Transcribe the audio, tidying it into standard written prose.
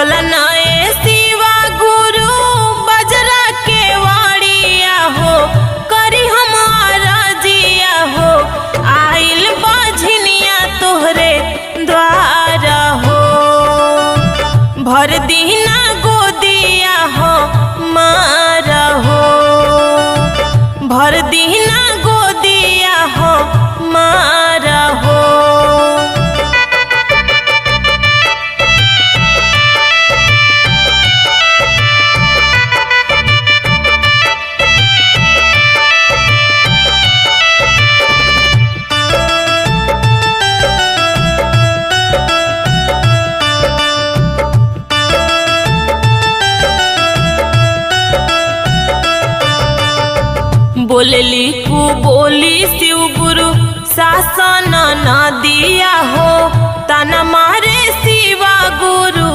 खोला नए शिवा गुरु बजरा के वाड़िया हो, करी हमारा जिया हो, आइल बाझनिया तोहरे द्वारा हो। भर दीना गोदिया हो मारा हो, भर दीना गोदिया हो मारा हो। बोलली कु बोली शिव गुरु शासन न दिया हो, तना मारे शिवा गुरु